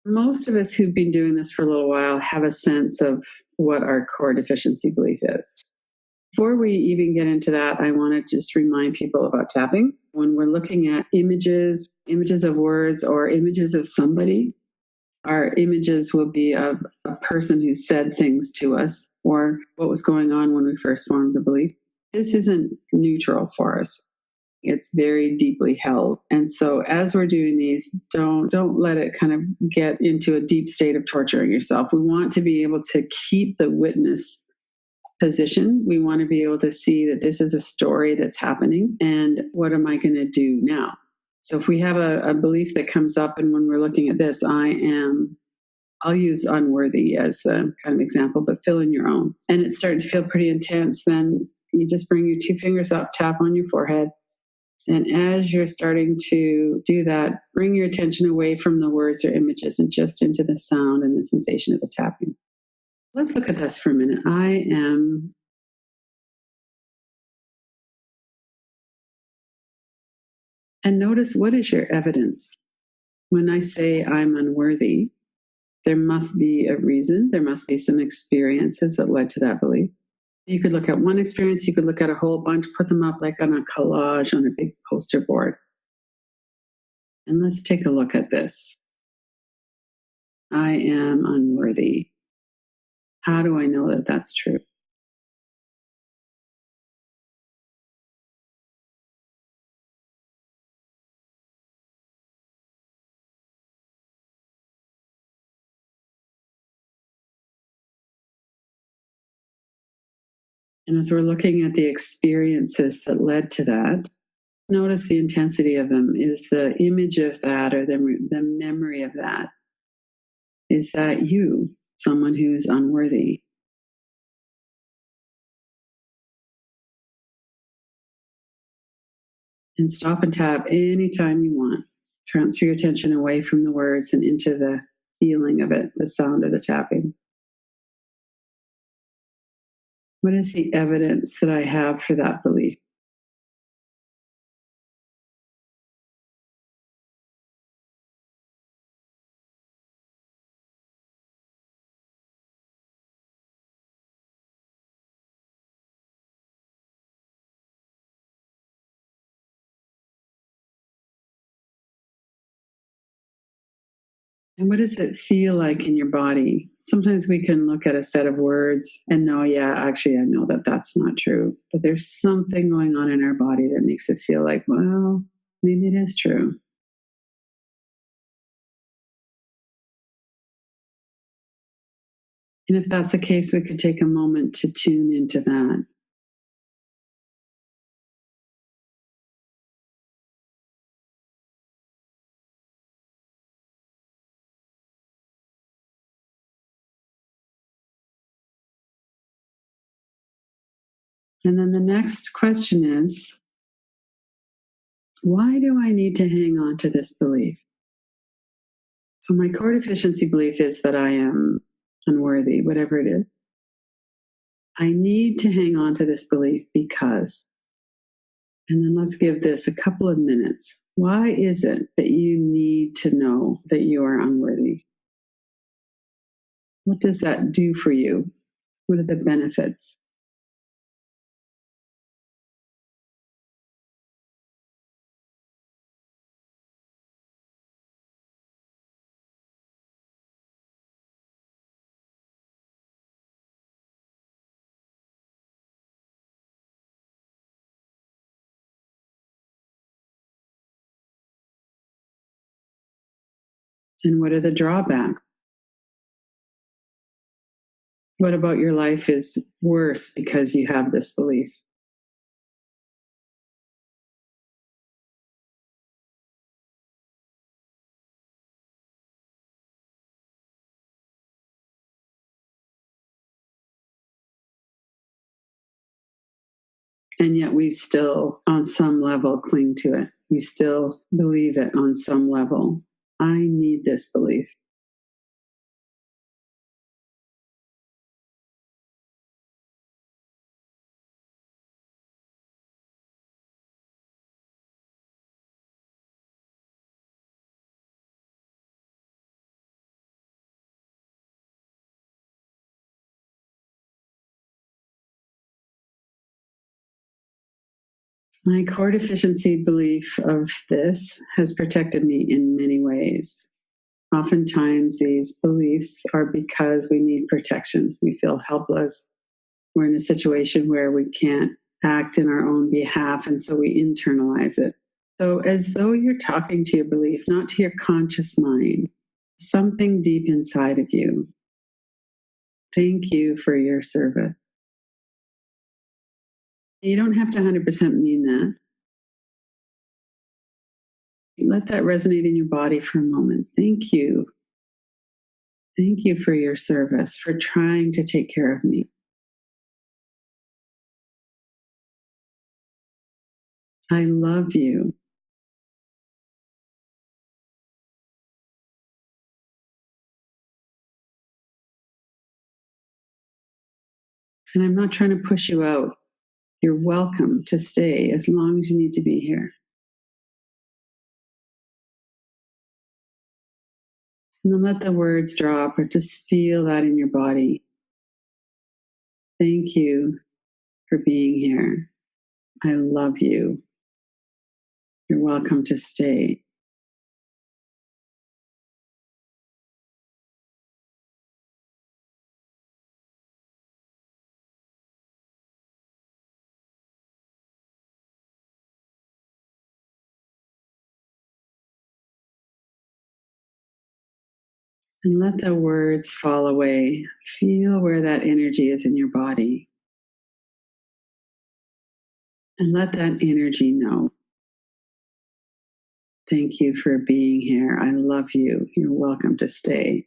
Most of us who've been doing this for a little while have a sense of what our core deficiency belief is. Before we even get into that, I want to just remind people about tapping. When we're looking at images of words, or images of somebody, our images will be of a person who said things to us, or what was going on when we first formed the belief. This isn't neutral for us. It's very deeply held. And so as we're doing these, don't let it kind of get into a deep state of torturing yourself. We want to be able to keep the witness position. We want to be able to see that this is a story that's happening, and what am I going to do now? So if we have a belief that comes up, and when we're looking at this, I'll use unworthy as the kind of example, but fill in your own. And it's starting to feel pretty intense. Then you just bring your two fingers up, tap on your forehead. And as you're starting to do that, bring your attention away from the words or images and just into the sound and the sensation of the tapping. Let's look at this for a minute. I am. And notice, what is your evidence? When I say I'm unworthy, there must be a reason. There must be some experiences that led to that belief. You could look at one experience, you could look at a whole bunch, put them up like on a collage on a big poster board. And let's take a look at this. I am unworthy. How do I know that that's true? And as we're looking at the experiences that led to that, notice the intensity of them. Is the image of that, or the memory of that, is that you, someone who's unworthy? And stop and tap anytime you want. Transfer your attention away from the words and into the feeling of it, the sound of the tapping. What is the evidence that I have for that belief? And what does it feel like in your body? Sometimes we can look at a set of words and know, yeah, actually, I know that that's not true. But there's something going on in our body that makes it feel like, well, maybe it is true. And if that's the case, we could take a moment to tune into that. And then the next question is, why do I need to hang on to this belief? So my core deficiency belief is that I am unworthy, whatever it is. I need to hang on to this belief because, and then let's give this a couple of minutes. Why is it that you need to know that you are unworthy? What does that do for you? What are the benefits? And what are the drawbacks? What about your life is worse because you have this belief? And yet we still, on some level, cling to it. We still believe it on some level. I need this belief. My core deficiency belief of this has protected me in many ways. Oftentimes, these beliefs are because we need protection. We feel helpless. We're in a situation where we can't act in our own behalf, and so we internalize it. So, as though you're talking to your belief, not to your conscious mind, something deep inside of you. Thank you for your service. You don't have to 100% mean that. Let that resonate in your body for a moment. Thank you. Thank you for your service, for trying to take care of me. I love you. And I'm not trying to push you out. You're welcome to stay as long as you need to be here. And then let the words drop or just feel that in your body. Thank you for being here. I love you. You're welcome to stay. And let the words fall away. Feel where that energy is in your body. And let that energy know. Thank you for being here. I love you. You're welcome to stay.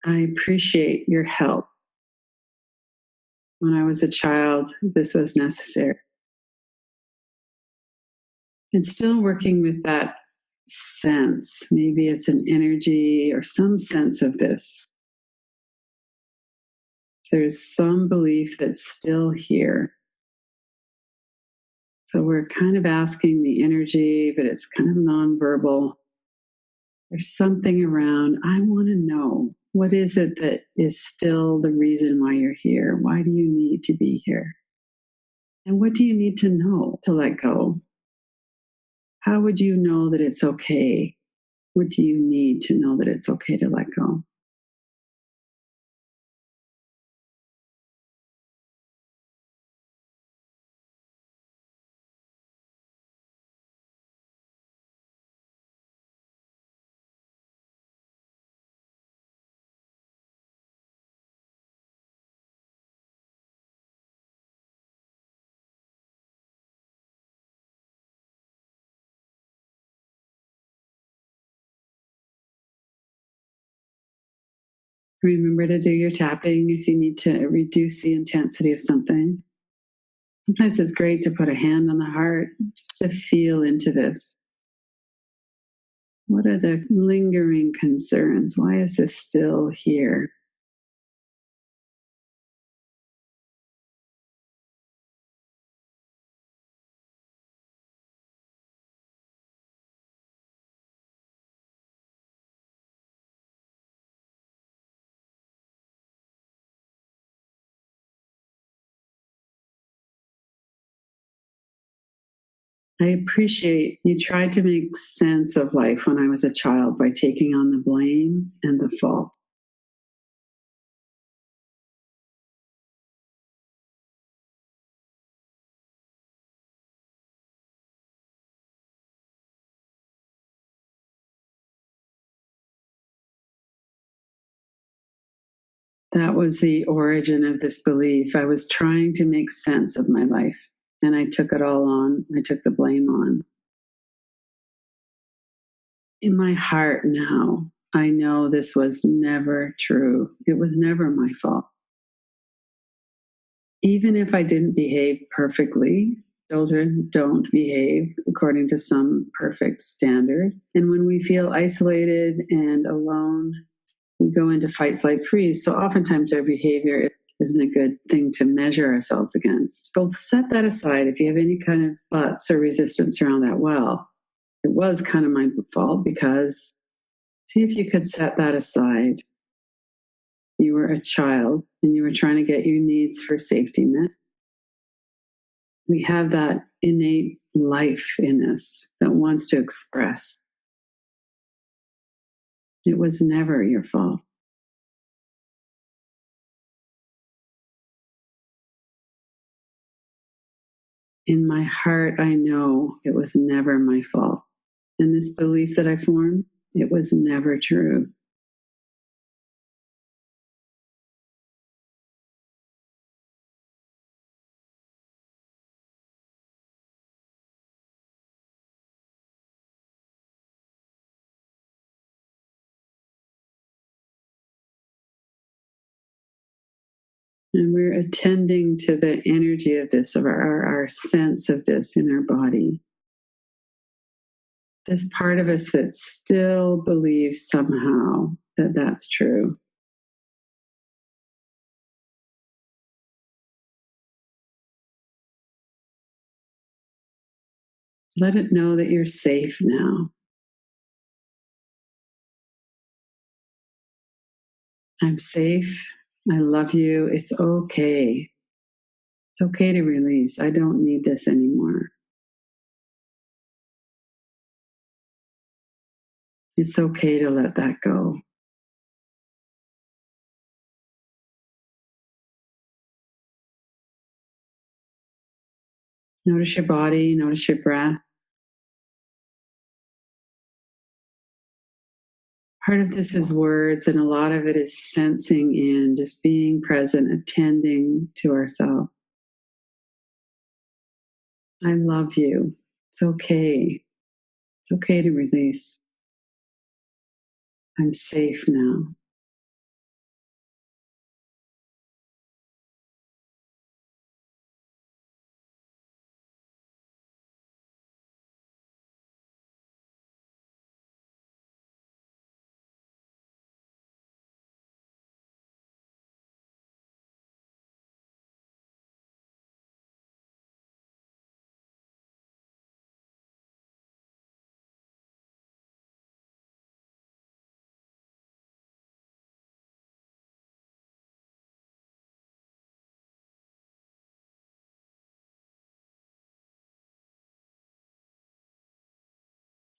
I appreciate your help. When I was a child, this was necessary. And still working with that sense. Maybe it's an energy or some sense of this. There's some belief that's still here. So we're kind of asking the energy, but it's kind of nonverbal. There's something around, I want to know, what is it that is still the reason why you're here? Why do you need to be here? And what do you need to know to let go? How would you know that it's okay? What do you need to know that it's okay to let go? Remember to do your tapping if you need to reduce the intensity of something. Sometimes it's great to put a hand on the heart just to feel into this. What are the lingering concerns? Why is this still here? I appreciate you tried to make sense of life when I was a child by taking on the blame and the fault. That was the origin of this belief. I was trying to make sense of my life and I took it all on. I took the blame on. In my heart now, I know this was never true. It was never my fault. Even if I didn't behave perfectly, children don't behave according to some perfect standard. And when we feel isolated and alone, we go into fight, flight, freeze. So oftentimes our behavior isn't a good thing to measure ourselves against. So set that aside. If you have any kind of buts or resistance around that, well, it was kind of my fault, because see if you could set that aside. You were a child and you were trying to get your needs for safety met. We have that innate life in us that wants to express. It was never your fault. In my heart, I know it was never my fault. And this belief that I formed, it was never true. And we're attending to the energy of this, of our sense of this in our body. This part of us that still believes somehow that that's true. Let it know that you're safe now. I'm safe. I love you. It's okay. It's okay to release. I don't need this anymore. It's okay to let that go. Notice your body, notice your breath. Part of this is words, and a lot of it is sensing in, just being present, attending to ourselves. I love you. It's okay. It's okay to release. I'm safe now.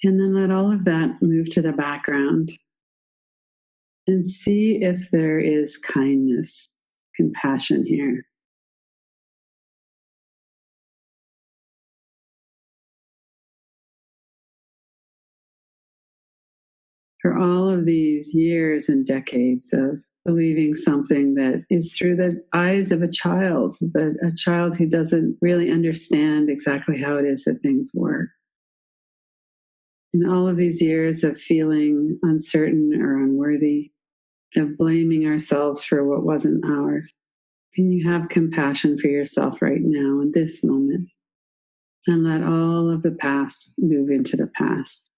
And then let all of that move to the background and see if there is kindness, compassion here. For all of these years and decades of believing something that is through the eyes of a child, but a child who doesn't really understand exactly how it is that things work. In all of these years of feeling uncertain or unworthy, of blaming ourselves for what wasn't ours, can you have compassion for yourself right now in this moment? And let all of the past move into the past.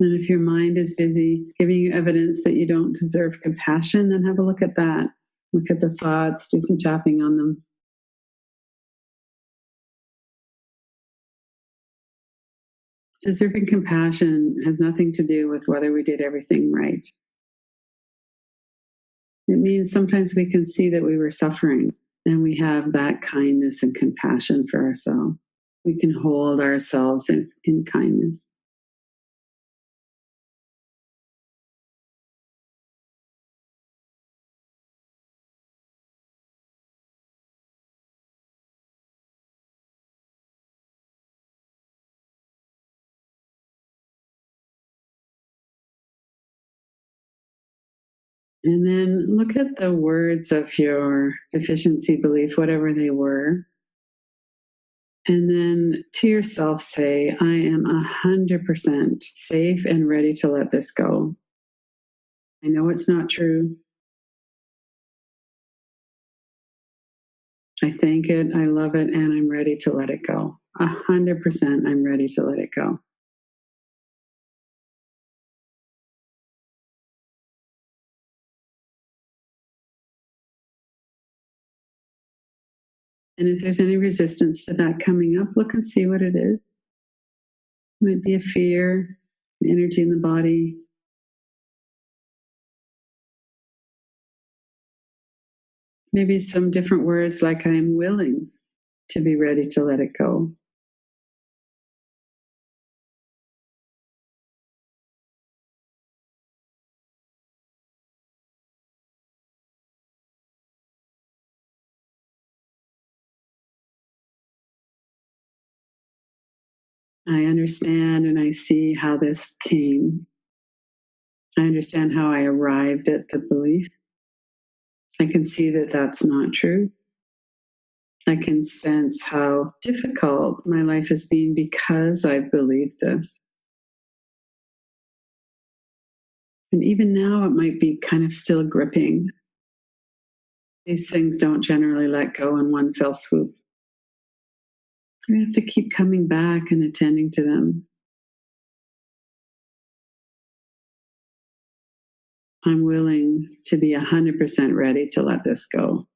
And if your mind is busy giving you evidence that you don't deserve compassion, then have a look at that. Look at the thoughts, do some tapping on them. Deserving compassion has nothing to do with whether we did everything right. It means sometimes we can see that we were suffering and we have that kindness and compassion for ourselves. We can hold ourselves in kindness. And then look at the words of your deficiency belief, whatever they were. And then to yourself say, I am 100% safe and ready to let this go. I know it's not true. I thank it, I love it, and I'm ready to let it go. 100% I'm ready to let it go. And if there's any resistance to that coming up, look and see what it is. It might be a fear, energy in the body. Maybe some different words like I'm willing to be ready to let it go. I understand and I see how this came. I understand how I arrived at the belief. I can see that that's not true. I can sense how difficult my life has been because I've believed this. And even now, it might be kind of still gripping. These things don't generally let go in one fell swoop. We have to keep coming back and attending to them. I'm willing to be 100% ready to let this go.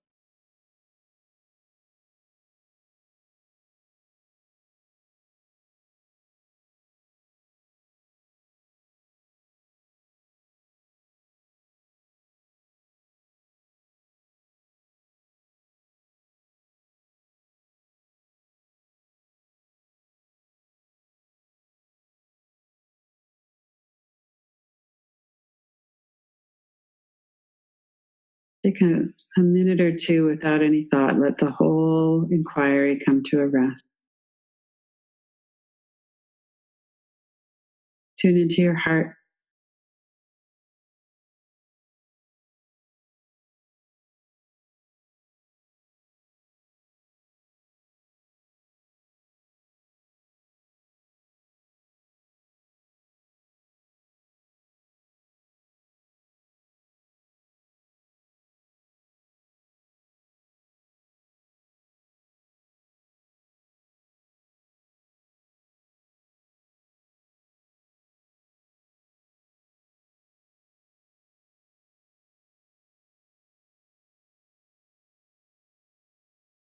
Take a minute or two without any thought. Let the whole inquiry come to a rest. Tune into your heart.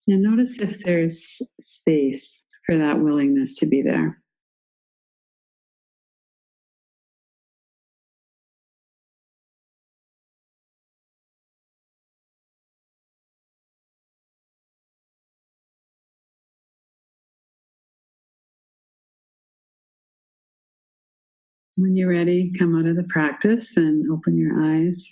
And notice if there's space for that willingness to be there. When you're ready, come out of the practice and open your eyes.